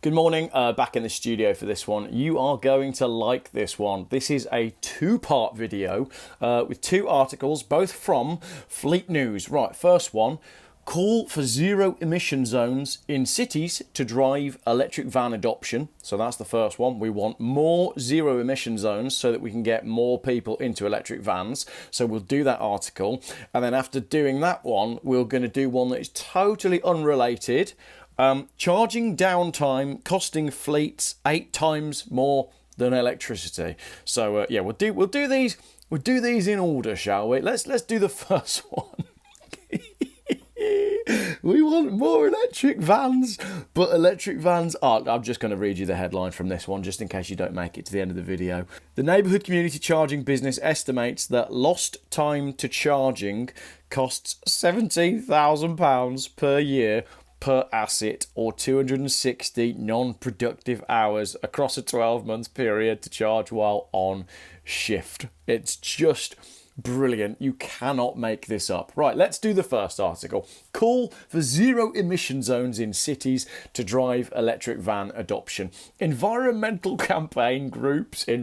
Good morning, back in the studio for this one. You are going to like this one. This is a two-part video with two articles, both from Fleet News. Right, first one, call for zero emission zones in cities to drive electric van adoption. So that's the first one. We want more zero emission zones so that we can get more people into electric vans. So we'll do that article. And then after doing that one, we're going to do one that is totally unrelated. Charging downtime costing fleets 8 times more than electricity. So yeah, we'll do these in order, shall we? Let's do the first one. We want more electric vans, but electric vans aren't. I'm just going to read you the headline from this one, just in case you don't make it to the end of the video. The neighbourhood community charging business estimates that lost time to charging costs £17,000 per year per asset, or 260 non-productive hours across a 12-month period to charge while on shift. It's just brilliant. You cannot make this up. Right, let's do the first article. Call for zero emission zones in cities to drive electric van adoption. Environmental campaign groups, the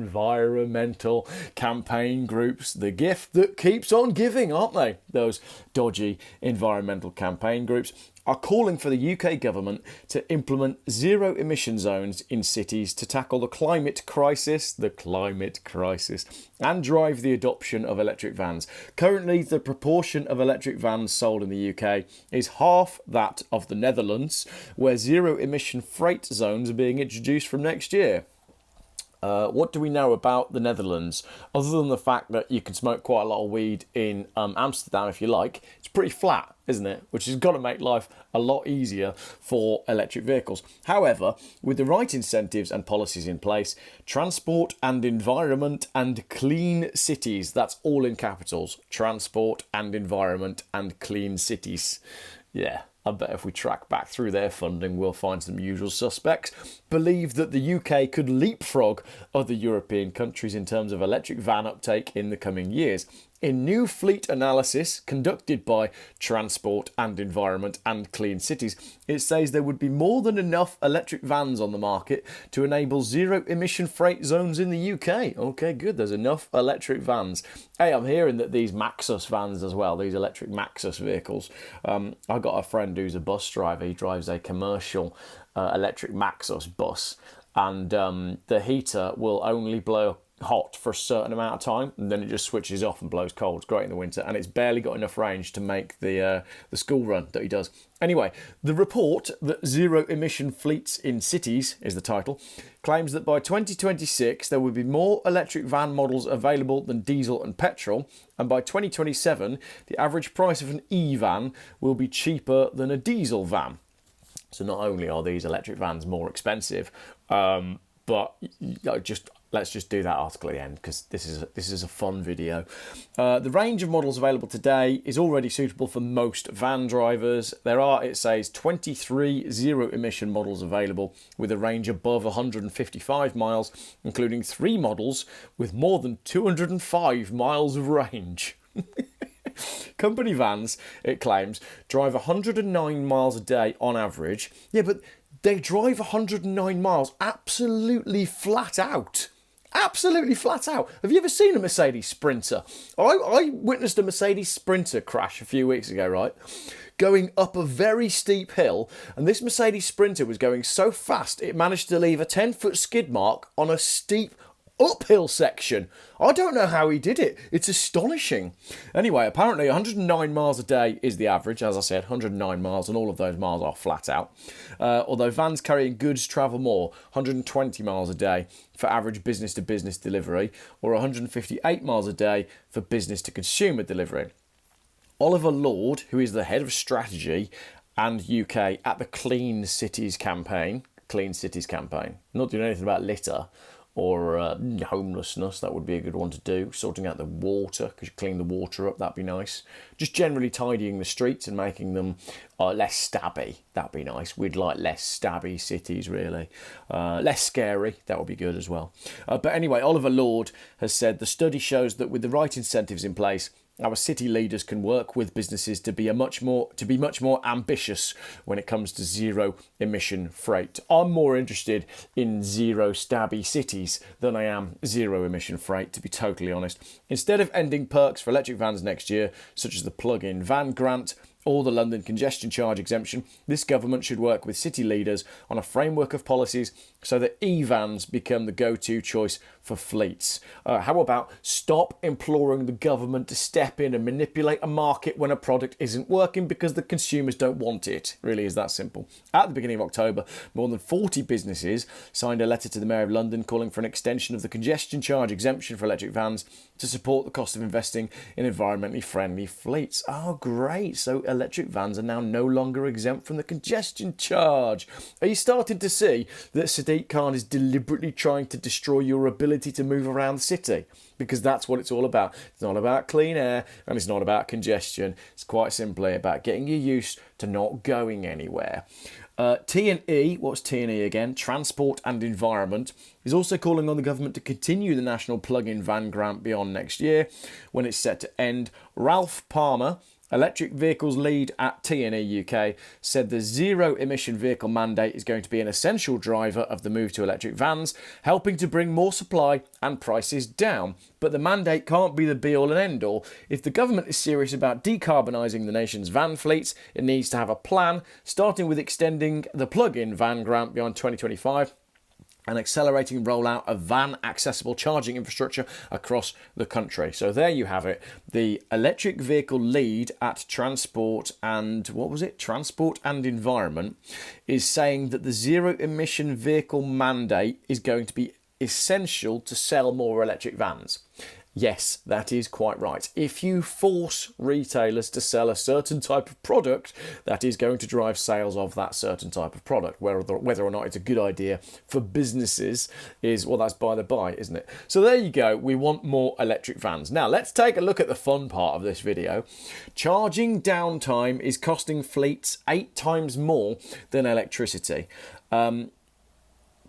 gift that keeps on giving, aren't they? Those dodgy environmental campaign groups are calling for the UK government to implement zero emission zones in cities to tackle the climate crisis, and drive the adoption of electric vans. Currently, the proportion of electric vans sold in the UK is half that of the Netherlands, where zero emission freight zones are being introduced from next year. What do we know about the Netherlands? Other than the fact that you can smoke quite a lot of weed in Amsterdam if you like, it's pretty flat, isn't it? Which has got to make life a lot easier for electric vehicles. However, with the right incentives and policies in place, transport and environment and clean cities, that's all in capitals, transport and environment and clean cities. Yeah. I bet if we track back through their funding, we'll find some usual suspects. Believe that the UK could leapfrog other European countries in terms of electric van uptake in the coming years. In new fleet analysis conducted by Transport and Environment and Clean Cities, it says there would be more than enough electric vans on the market to enable zero emission freight zones in the UK. Okay, good. There's enough electric vans. Hey, I'm hearing that these Maxus vans as well, these electric Maxus vehicles. I've got a friend who's a bus driver. He drives a commercial electric Maxus bus, and the heater will only blow hot for a certain amount of time, and then it just switches off and blows cold. It's great in the winter, and it's barely got enough range to make the school run that he does. Anyway, the report that Zero Emission Fleets in Cities is the title, claims that by 2026 there will be more electric van models available than diesel and petrol, and by 2027 the average price of an e-van will be cheaper than a diesel van. So not only are these electric vans more expensive, but let's just do that article at the end, because this is a fun video. The range of models available today is already suitable for most van drivers. There are, it says, 23 zero-emission models available with a range above 155 miles, including 3 models with more than 205 miles of range. Company vans, it claims, drive 109 miles a day on average. Yeah, but they drive 109 miles absolutely flat out. Absolutely flat out. Have you ever seen a Mercedes Sprinter? I witnessed a Mercedes Sprinter crash a few weeks ago, right? Going up a very steep hill, and this Mercedes Sprinter was going so fast it managed to leave a 10-foot skid mark on a steep uphill section. I don't know how he did it. It's astonishing. Anyway, apparently 109 miles a day is the average. As I said, 109 miles, and all of those miles are flat out. Although vans carrying goods travel more, 120 miles a day for average business-to-business delivery, or 158 miles a day for business-to-consumer delivery. Oliver Lord, who is the head of strategy and UK at the Clean Cities campaign, not doing anything about litter or homelessness. That would be a good one to do. Sorting out the water, because you clean the water up, that'd be nice. Just generally tidying the streets and making them less stabby, that'd be nice. We'd like less stabby cities, really. Less scary, that would be good as well. But anyway, Oliver Lord has said the study shows that with the right incentives in place, our city leaders can work with businesses to be much more ambitious when it comes to zero emission freight. I'm more interested in zero stabby cities than I am zero emission freight, to be totally honest. Instead of ending perks for electric vans next year, such as the plug-in van grant or the London congestion charge exemption, this government should work with city leaders on a framework of policies so that e-vans become the go-to choice for fleets. How about stop imploring the government to step in and manipulate a market when a product isn't working because the consumers don't want it? It really is that simple. At the beginning of October, more than 40 businesses signed a letter to the Mayor of London calling for an extension of the congestion charge exemption for electric vans to support the cost of investing in environmentally friendly fleets. Oh, great. So electric vans are now no longer exempt from the congestion charge. Are you starting to see that Sadiq Khan is deliberately trying to destroy your ability to move around the city? Because that's what it's all about. It's not about clean air and it's not about congestion. It's quite simply about getting you used to not going anywhere. T&E, what's T&E again? Transport and Environment, is also calling on the government to continue the national plug-in van grant beyond next year when it's set to end. Ralph Palmer, electric vehicles lead at T&E UK, said the zero-emission vehicle mandate is going to be an essential driver of the move to electric vans, helping to bring more supply and prices down. But the mandate can't be the be-all and end-all. If the government is serious about decarbonising the nation's van fleets, it needs to have a plan, starting with extending the plug-in van grant beyond 2025 and accelerating rollout of van-accessible charging infrastructure across the country. So there you have it. The electric vehicle lead at Transport and Environment is saying that the zero-emission vehicle mandate is going to be essential to sell more electric vans. Yes, that is quite right. If you force retailers to sell a certain type of product, that is going to drive sales of that certain type of product. Whether or not it's a good idea for businesses is, well, that's by the by, isn't it? So there you go. We want more electric vans. Now, let's take a look at the fun part of this video. Charging downtime is costing fleets 8 times more than electricity.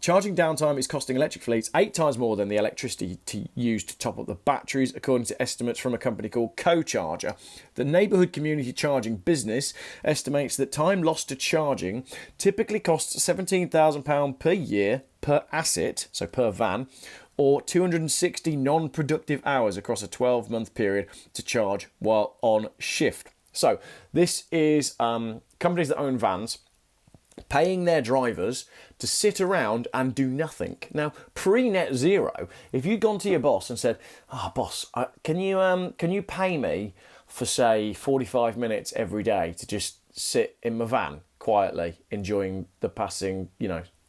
Charging downtime is costing electric fleets 8 times more than the electricity used to top up the batteries, according to estimates from a company called Co-Charger. The neighbourhood community charging business estimates that time lost to charging typically costs £17,000 per year per asset, so per van, or 260 non-productive hours across a 12-month period to charge while on shift. So this is companies that own vans paying their drivers to sit around and do nothing. Now, pre-net zero, if you'd gone to your boss and said, boss, can you pay me for, say, 45 minutes every day to just sit in my van quietly enjoying the passing,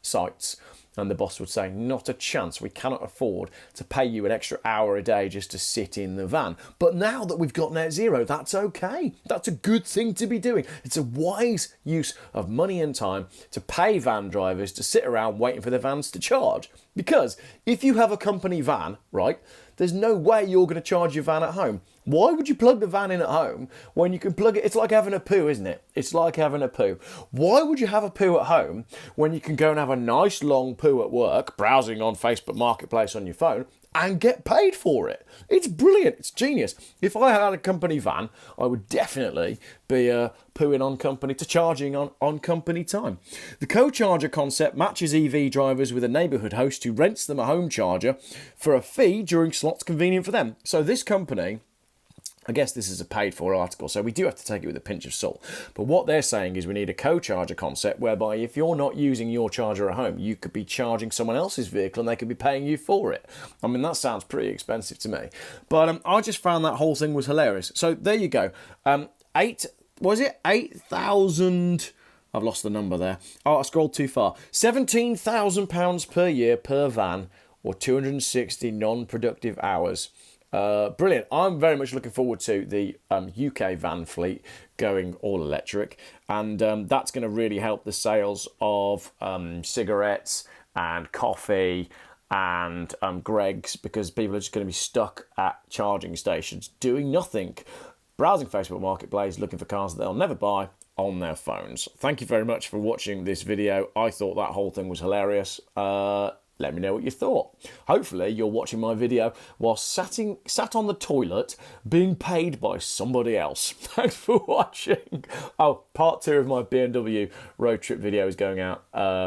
sights? And the boss would say, not a chance. We cannot afford to pay you an extra hour a day just to sit in the van. But now that we've got net zero, that's okay. That's a good thing to be doing. It's a wise use of money and time to pay van drivers to sit around waiting for their vans to charge. Because if you have a company van, right, there's no way you're going to charge your van at home. Why would you plug the van in at home when you can plug it? It's like having a poo, isn't it? It's like having a poo. Why would you have a poo at home when you can go and have a nice long poo at work, browsing on Facebook Marketplace on your phone, and get paid for it? It's brilliant. It's genius. If I had a company van, I would definitely be pooing on company to charging on company time. The co-charger concept matches EV drivers with a neighbourhood host who rents them a home charger for a fee during slots convenient for them. So this company, I guess this is a paid-for article, so we do have to take it with a pinch of salt. But what they're saying is we need a co-charger concept whereby if you're not using your charger at home, you could be charging someone else's vehicle and they could be paying you for it. I mean, that sounds pretty expensive to me. But I just found that whole thing was hilarious. So there you go. 8,000... I've lost the number there. Oh, I scrolled too far. £17,000 per year per van, or 260 non-productive hours. Brilliant. I'm very much looking forward to the UK van fleet going all electric, and that's going to really help the sales of cigarettes and coffee and Greggs, because people are just going to be stuck at charging stations doing nothing, browsing Facebook Marketplace, looking for cars that they'll never buy on their phones. Thank you very much for watching this video. I thought that whole thing was hilarious. Let me know what you thought. Hopefully you're watching my video while sat on the toilet being paid by somebody else. Thanks for watching. Oh, part 2 of my BMW road trip video is going out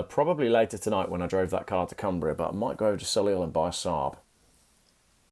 probably later tonight when I drove that car to Cumbria, but I might go over to Solihull and buy a Saab.